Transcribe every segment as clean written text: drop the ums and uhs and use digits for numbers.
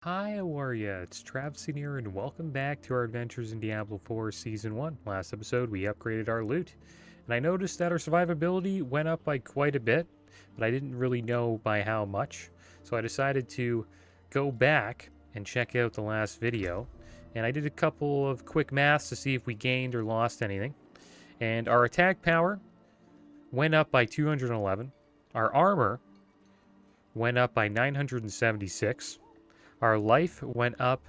Hi, how are ya? It's Travis here, and welcome back to our adventures in Diablo 4 Season 1. Last episode, we upgraded our loot, and I noticed that our survivability went up by quite a bit, but I didn't really know by how much, so I decided to go back and check out the last video, and I did a couple of quick maths to see if we gained or lost anything, and our attack power went up by 211, our armor went up by 976, our life went up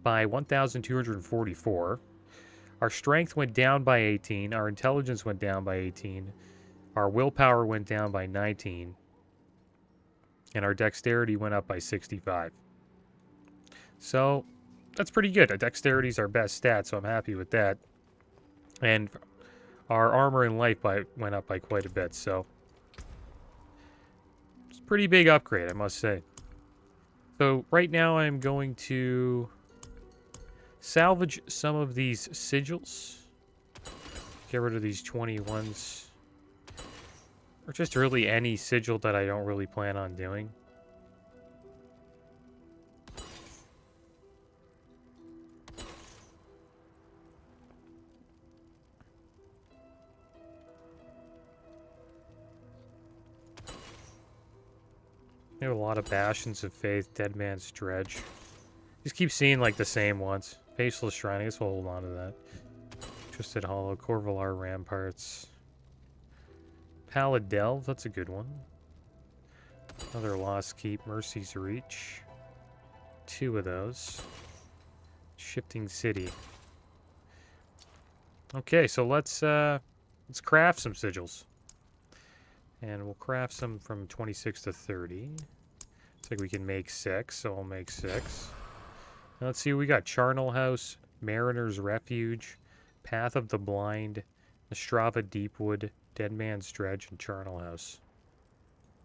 by 1,244. Our strength went down by 18. Our intelligence went down by 18. Our willpower went down by 19. And our dexterity went up by 65. So, that's pretty good. Our dexterity is our best stat, so I'm happy with that. And our armor and life went up by quite a bit, so it's a pretty big upgrade, I must say. So right now I'm going to salvage some of these sigils. Get rid of these 21s. Or just really any sigil that I don't really plan on doing. I have a lot of Bastions of Faith, Dead Man's Dredge. Just keep seeing like the same ones. Faceless Shrine, I guess we'll hold on to that. Twisted Hollow, Corvalar Ramparts. Pallid Delve, that's a good one. Another Lost Keep, Mercy's Reach. 2 of those. Shifting City. Okay, so let's craft some sigils. And we'll craft some from 26 to 30. Looks like we can make 6, so I'll make 6. Now let's see what we got. Charnel House, Mariner's Refuge, Path of the Blind, Ostrava Deepwood, Dead Man's Dredge, and Charnel House.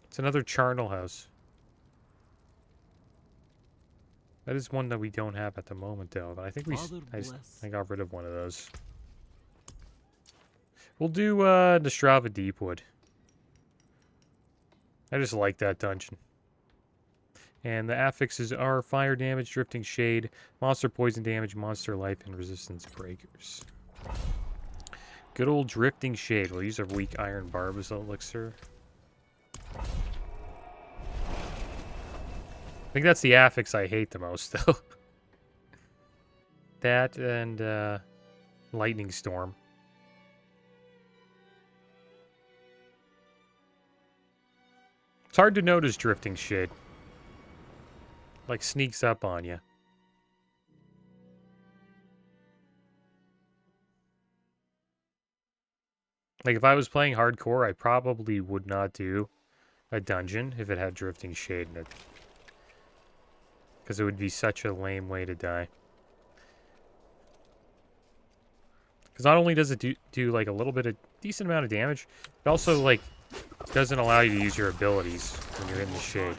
It's another Charnel House. That is one that we don't have at the moment, though. But I think I got rid of one of those. We'll do Ostrava Deepwood. I just like that dungeon. And the affixes are Fire Damage, Drifting Shade, Monster Poison Damage, Monster Life, and Resistance Breakers. Good old Drifting Shade. We'll use our Weak Iron Barbus Elixir. I think that's the affix I hate the most, though. That and Lightning Storm. It's hard to notice Drifting Shade. Like, sneaks up on you. Like, if I was playing hardcore, I probably would not do a dungeon if it had Drifting Shade in it. Because it would be such a lame way to die. Because not only does it do like, a little bit of decent amount of damage, it also, like, doesn't allow you to use your abilities when you're in the shade.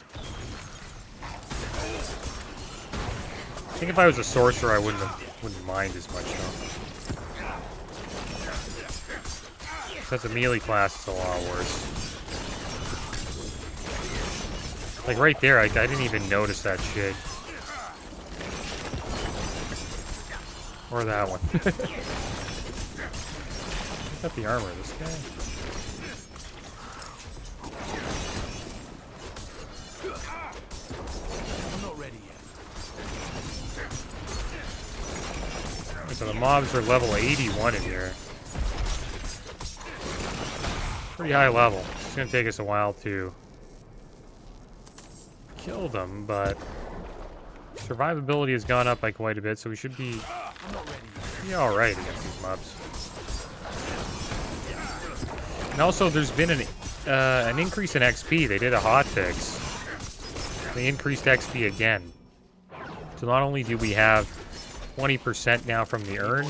I think if I was a sorcerer, I wouldn't mind as much, though. Because a melee class is a lot worse. Like right there, I didn't even notice that shade. Or that one. Got the armor of this guy. So the mobs are level 81 in here. Pretty high level. It's going to take us a while to kill them, but survivability has gone up by quite a bit, so we should be alright against these mobs. And also, there's been an increase in XP. They did a hotfix. They increased XP again. So not only do we have 20% now from the earned.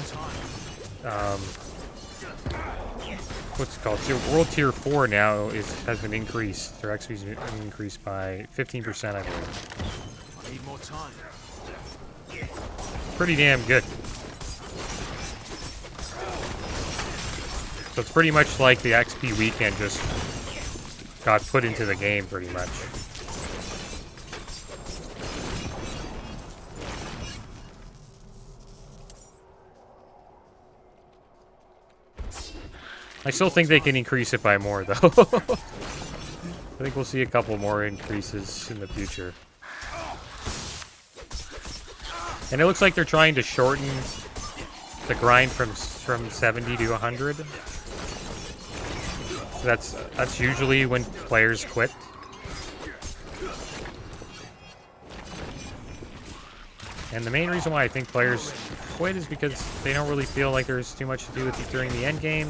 What's it called? So World Tier 4 now has been increased. Their XP's been increased by 15%, I believe. I need more time. Pretty damn good. So it's pretty much like the XP weekend just got put into the game, pretty much. I still think they can increase it by more, though. I think we'll see a couple more increases in the future. And it looks like they're trying to shorten the grind from 70 to 100. So that's usually when players quit. And the main reason why I think players quit is because they don't really feel like there's too much to do with it during the end game.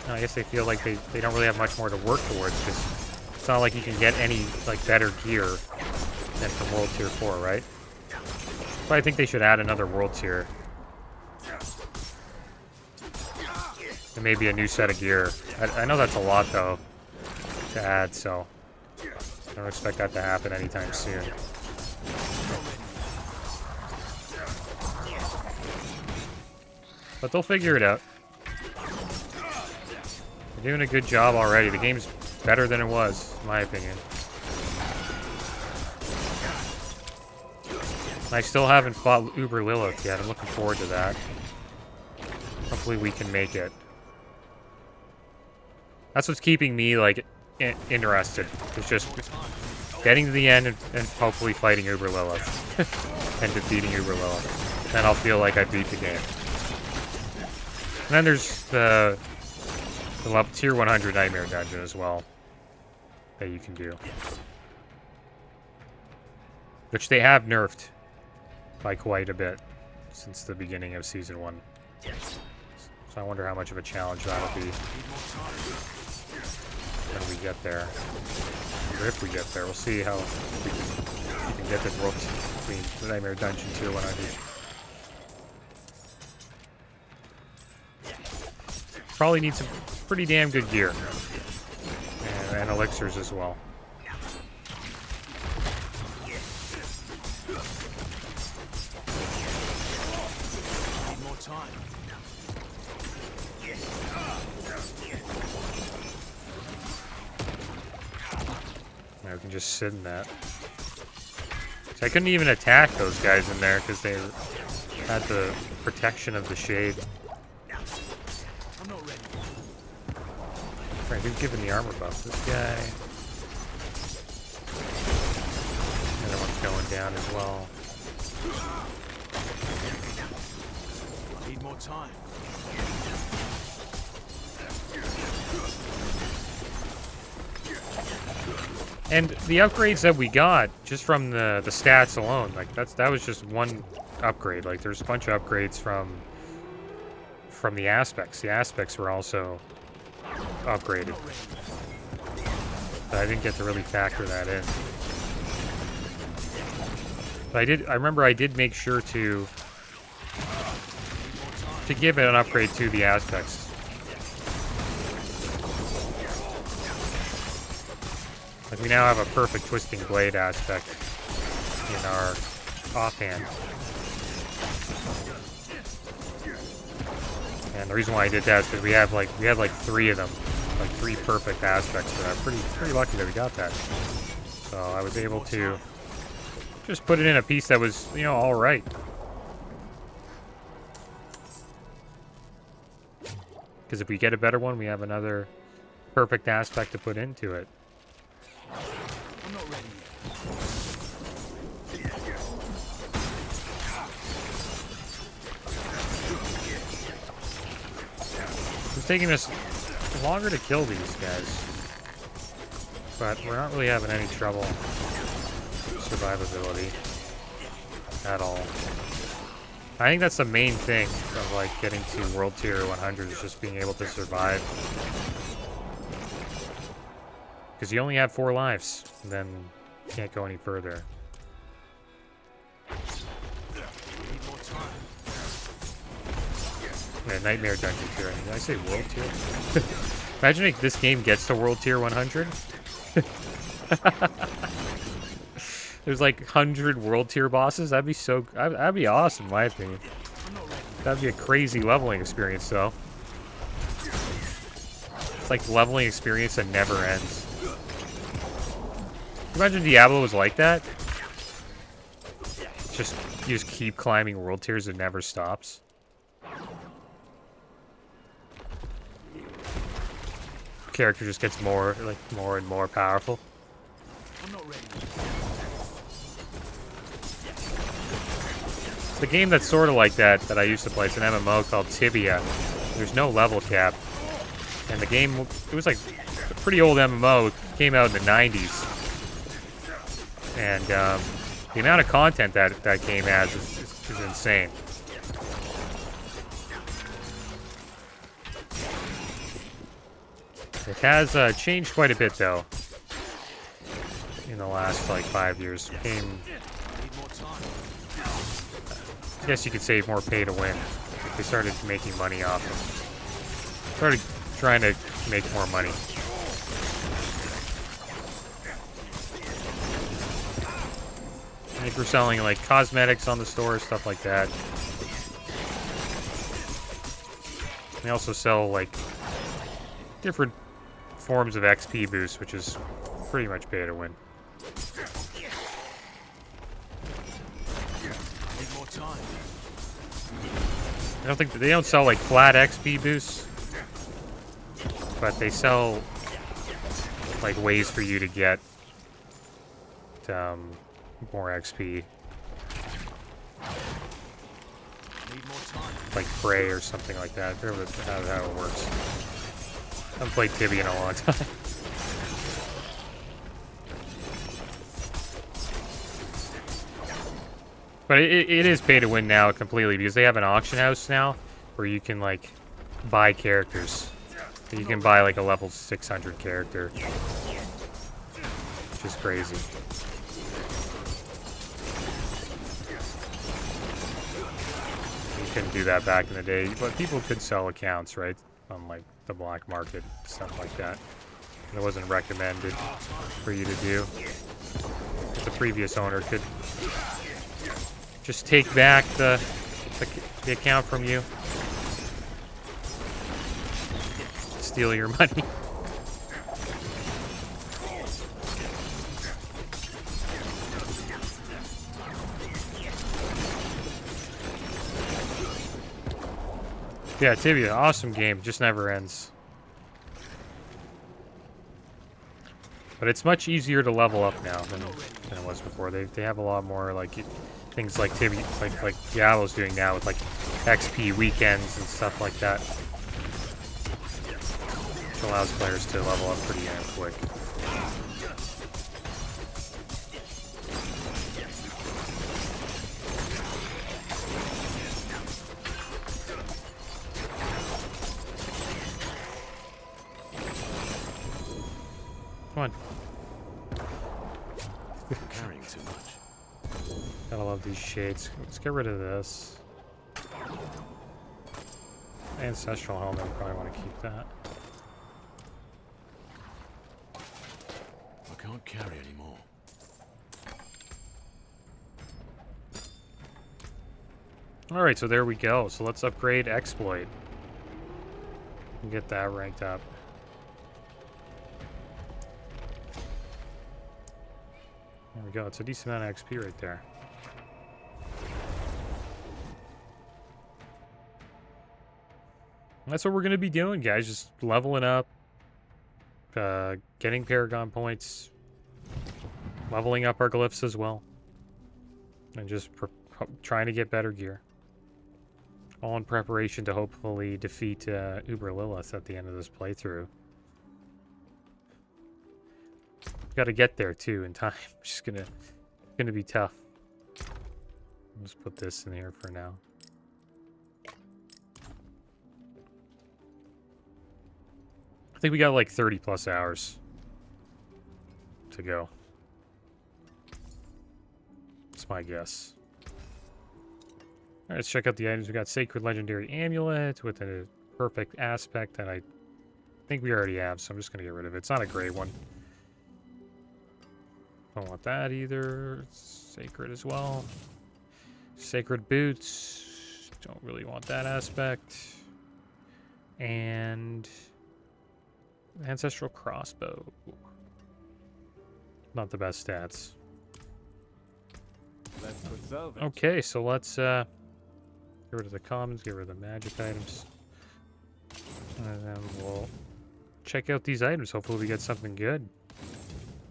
I guess they feel like they don't really have much more to work towards, because it's not like you can get any like better gear than from World Tier 4, right? But I think they should add another World Tier. And maybe a new set of gear. I know that's a lot, though, to add, so I don't expect that to happen anytime soon. But they'll figure it out. They're doing a good job already. The game's better than it was, in my opinion. I still haven't fought Uber Lilith yet. I'm looking forward to that. Hopefully we can make it. That's what's keeping me, like, interested. It's just getting to the end and hopefully fighting Uber Lilith. And defeating Uber Lilith. Then I'll feel like I beat the game. And then there's the level Tier 100 Nightmare Dungeon as well. That you can do. Which they have nerfed by quite a bit since the beginning of Season 1. So I wonder how much of a challenge that'll be when we get there. Or if we get there, we'll see how we can get the world between the Nightmare Dungeon Tier 100. Probably need some pretty damn good gear. And elixirs as well. Now we can just sit in that. So I couldn't even attack those guys in there because they had the protection of the shade. Right, who's given the armor buff? This guy. The other one's going down as well. Need more time. And the upgrades that we got, just from the stats alone, like that was just one upgrade. Like there's a bunch of upgrades from the aspects. The aspects were also upgraded. But I didn't get to really factor that in. But I remember I did make sure to give it an upgrade to the aspects. Like we now have a perfect twisting blade aspect in our offhand. And the reason why I did that is because we had like 3 of them, like 3 perfect aspects for that. Pretty lucky that we got that. So I was able to just put it in a piece that was, you know, all right. Because if we get a better one, we have another perfect aspect to put into it. I'm not ready yet. It's taking us longer to kill these guys, but we're not really having any trouble with survivability at all. I think that's the main thing of like getting to World Tier 100 is just being able to survive. Because you only have 4 lives, and then you can't go any further. Yeah, Nightmare Dungeon Tier. Did I say World Tier? Imagine if this game gets to World Tier 100. There's like 100 World Tier bosses. That'd be awesome, in my opinion. That'd be a crazy leveling experience, though. It's like leveling experience that never ends. Imagine Diablo was like that. You just keep climbing world tiers, it never stops. character just gets more and more powerful. I'm not ready. It's a game that's sort of like that I used to play. It's an MMO called Tibia. There's no level cap, and the game, it was like a pretty old MMO. It came out in the 90s, and the amount of content that game has is insane. It has changed quite a bit, though, in the last, like, 5 years. Became, I guess you could say, more pay to win. They started making money off them. Started trying to make more money. And if we're selling, like, cosmetics on the store, stuff like that. They also sell, like, different forms of XP boost, which is pretty much pay to win. Need more time. I don't think they don't sell like flat XP boosts, but they sell like ways for you to get more XP, Need more time. like Prey or something like that. I forget how it works. I haven't played Tibia in a long time. But it is pay to win now completely because they have an auction house now where you can like buy characters. You can buy like a level 600 character, which is crazy. You couldn't do that back in the day, but people could sell accounts, right, on like the black market, stuff like that. And it wasn't recommended for you to do. The previous owner could just take back the account from you. Steal your money. Yeah, Tibia, awesome game, just never ends. But it's much easier to level up now than it was before. They have a lot more like things like Tibia, like Diablo's doing now with like XP weekends and stuff like that, which allows players to level up pretty damn quick. Come on. Carrying too much. Gotta love these shades. Let's get rid of this. Ancestral helmet, I probably want to keep that. I can't carry anymore. Alright, so there we go. So let's upgrade Exploit. And get that ranked up. There we go. It's a decent amount of XP right there. That's what we're going to be doing, guys. Just leveling up, getting Paragon points, leveling up our glyphs as well, and just trying to get better gear. All in preparation to hopefully defeat Uber Lilith at the end of this playthrough. Got to get there too in time. It's gonna be tough. I'll just put this in here for now. I think we got like 30 plus hours to go. That's my guess. Alright, let's check out the items. We got Sacred Legendary Amulet with a perfect aspect that I think we already have, so I'm just gonna get rid of it. It's not a great one. Don't want that either. Sacred as well. Sacred boots. Don't really want that aspect. And ancestral crossbow. Not the best stats. Let's preserve it. Okay, so let's get rid of the commons, get rid of the magic items. And then we'll check out these items. Hopefully we get something good.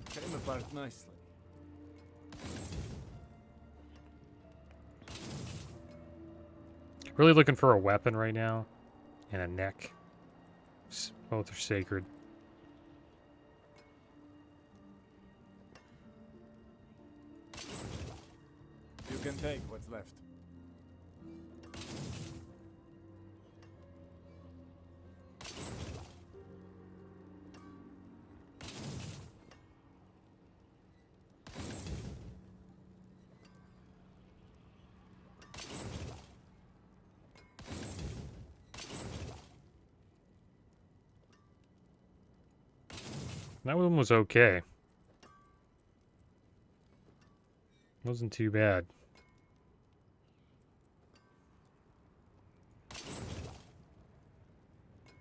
Came apart nicely. Really looking for a weapon right now. And a neck. Both are sacred. You can take what's left. That one was okay. Wasn't too bad.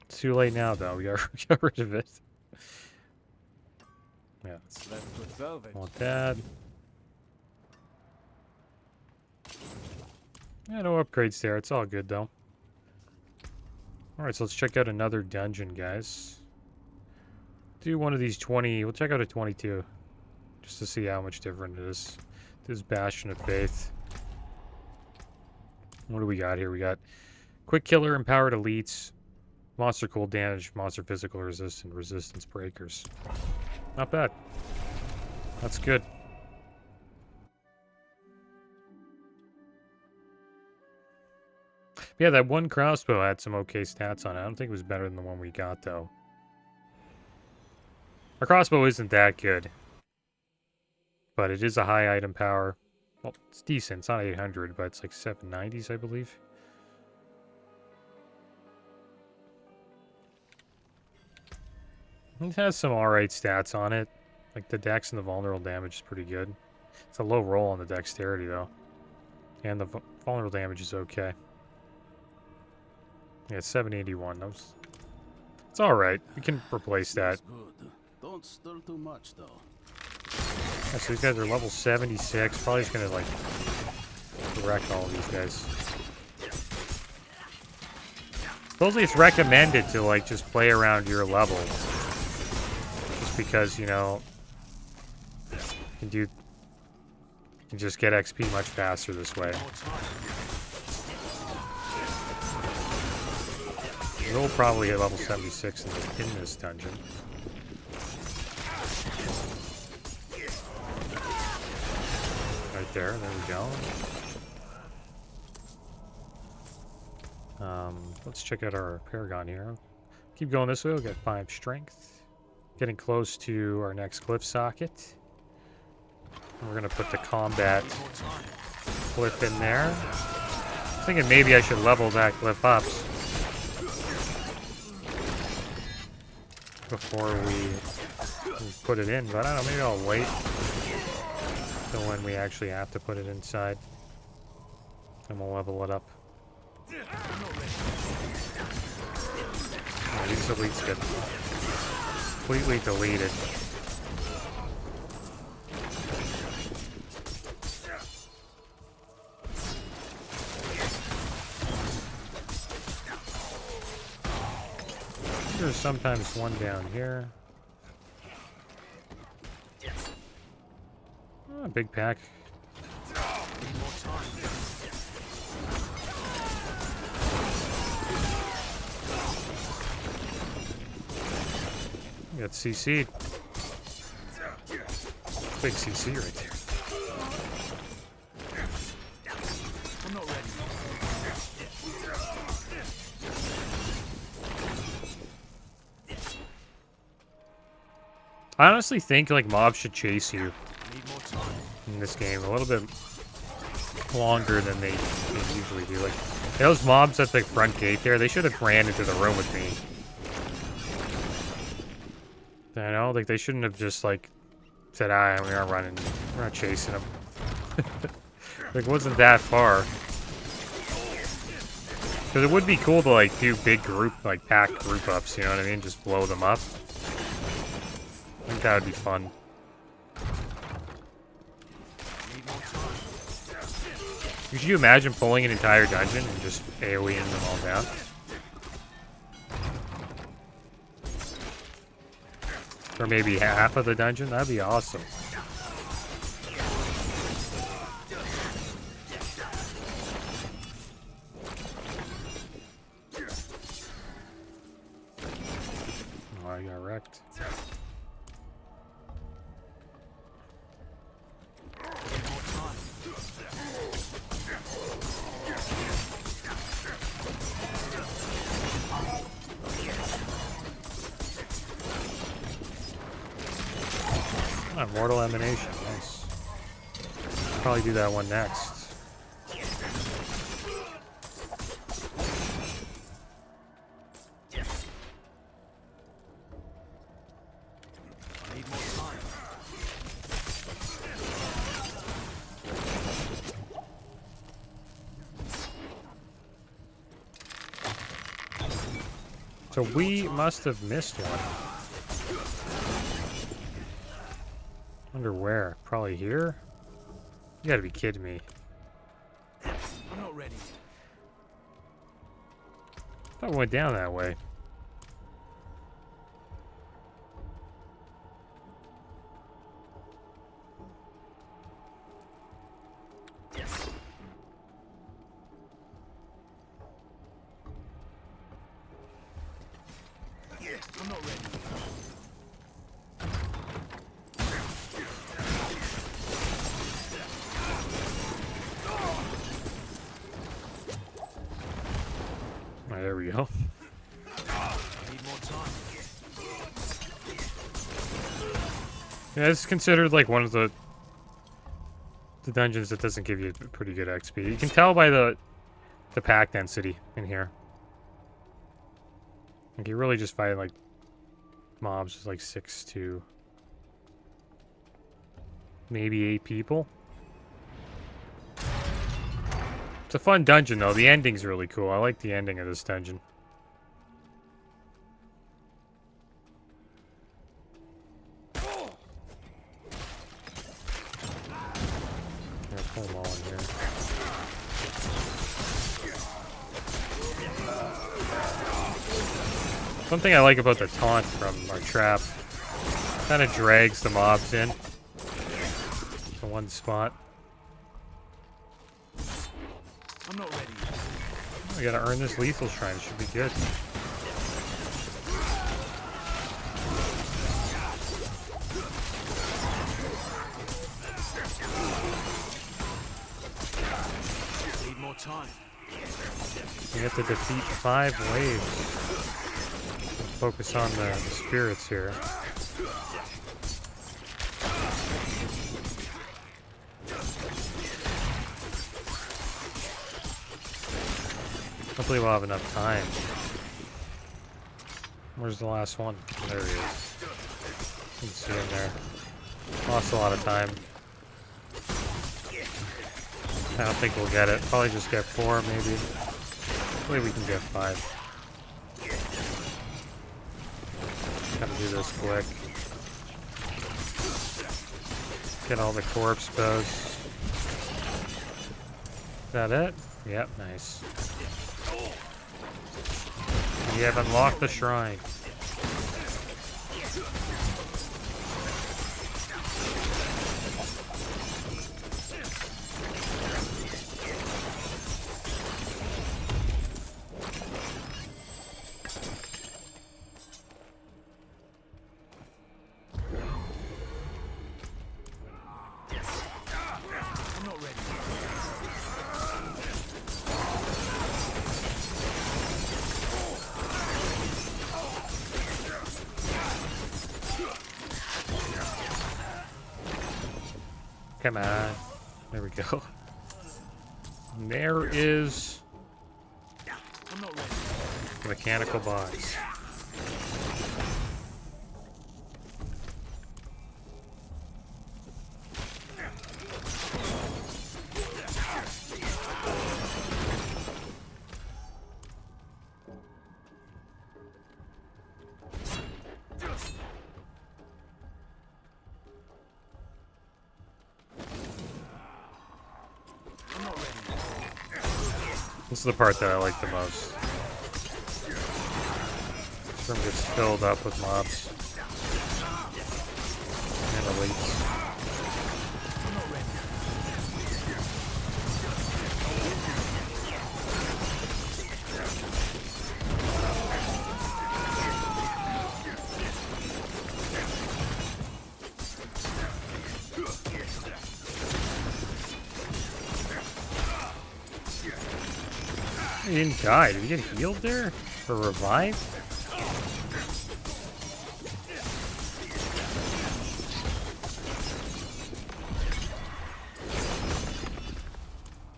It's too late now, though. We got rid of it. Yeah, Let's put salvage. want that. Yeah, no upgrades there. It's all good, though. Alright, so let's check out another dungeon, guys. Do one of these 20. We'll check out a 22. Just to see how much different it is. This Bastion of Faith. What do we got here? We got Quick Killer, Empowered Elites, Monster Cold Damage, Monster Physical Resist, and Resistance Breakers. Not bad. That's good. Yeah, that one crossbow had some okay stats on it. I don't think it was better than the one we got, though. Our crossbow isn't that good. But it is a high item power. Well, it's decent. It's not 800, but it's like 790s, I believe. It has some alright stats on it. Like the dex and the vulnerable damage is pretty good. It's a low roll on the dexterity, though. And the vulnerable damage is okay. Yeah, 781. It's alright. We can replace that. Good. Don't stir too much, though. Yeah, so these guys are level 76. Probably just gonna, like, wreck all of these guys. Supposedly it's recommended to, like, just play around your level. Just because, you know, you can just get XP much faster this way. We'll probably hit level 76 in this dungeon. Right there we go. Let's check out our Paragon here. Keep going this way, we'll get 5 strength. Getting close to our next glyph socket. We're gonna put the combat glyph in there. I'm thinking maybe I should level that glyph up before we put it in, but I don't know, maybe I'll wait till when we actually have to put it inside. And we'll level it up. Oh, these elites get completely deleted. There's sometimes one down here. Oh, big pack. Got CC'd. Big CC right there. I'm not ready. I honestly think like mobs should chase you Need more time. in this game a little bit longer than they usually do. Like those mobs at the front gate there, they should have ran into the room with me. You know, like they shouldn't have just like said, "Ah, we are running, we're not chasing them." Like, it wasn't that far. Because it would be cool to like do big group, like pack group ups. You know what I mean? Just blow them up. I think that would be fun. Need more time. Could you imagine pulling an entire dungeon and just AoEing them all down? Or maybe half of the dungeon. That'd be awesome. Oh, I got wrecked. Mortal Emanation, nice. Probably do that one next. So we must have missed one. Wonder where? Probably here? You gotta be kidding me. I'm not ready. I thought it went down that way. I'm not ready. There we go. Need more time. Yeah, it's considered like one of the dungeons that doesn't give you pretty good XP. You can tell by the pack density in here. Like you're really just fighting like mobs with like 6 to maybe 8 people. It's a fun dungeon though. The ending's really cool. I like the ending of this dungeon. I'll pull them all in here. Something I like about the taunt from our trap, kind of drags the mobs in to one spot. I'm not ready. I gotta earn this lethal shrine. It should be good. Need more time. You have to defeat 5 waves. Focus on the spirits here. Hopefully we'll have enough time. Where's the last one? There he is. You can see him there. Lost a lot of time. I don't think we'll get it. Probably just get 4 maybe. Hopefully we can get 5. Gotta do this quick. Get all the corpse bows. Is that it? Yep, nice. We have unlocked the shrine. I'm not ready. Come on. There we go. And there is I'm not ready. the mechanical box. I'm not ready. This is the part that I like the most. This room gets filled up with mobs. the leads. I'm not ready. He didn't die. Did he get healed there? Or revived?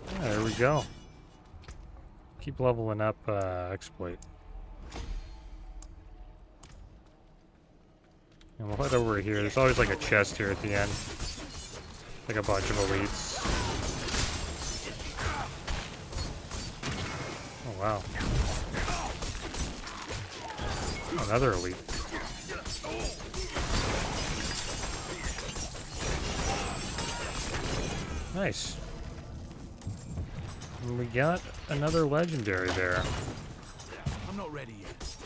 Ah, there we go. Keep leveling up exploit. And we'll head over here. There's always like a chest here at the end. Like a bunch of elites. Oh wow. Another elite. Nice. And we got another legendary there. I'm not ready yet.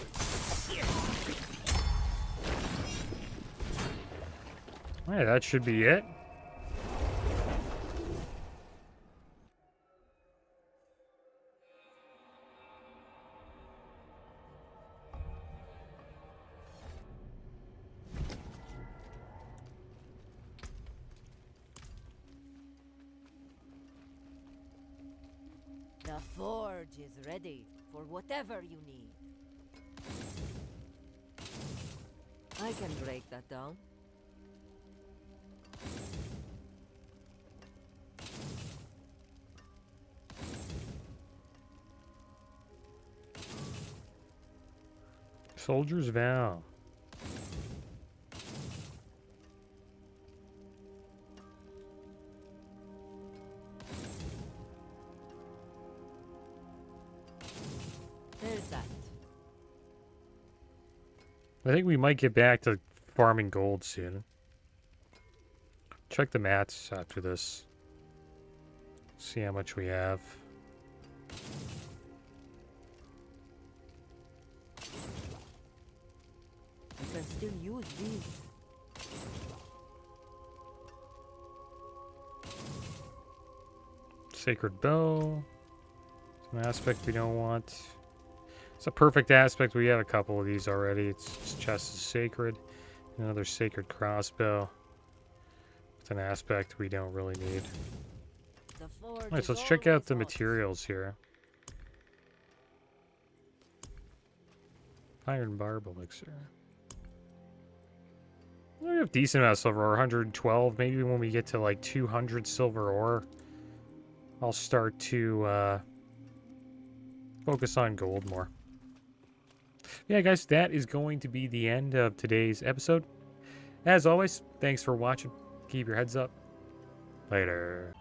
Alright, that should be it. The forge is ready for whatever you need. I can break that down. Soldier's Vow. There's that. I think we might get back to farming gold soon. Check the mats after this. See how much we have. You can still use these. Sacred Bow. It's an aspect we don't want. It's a perfect aspect. We have a couple of these already. It's chest is sacred. Another sacred crossbow. It's an aspect we don't really need. The forge Alright, so is let's check out always the hot. materials here. Iron barb elixir. We have decent amount of silver ore, 112. Maybe when we get to like 200 silver ore, I'll start to focus on gold more. Yeah, guys, that is going to be the end of today's episode. As always, thanks for watching. Keep your heads up. Later.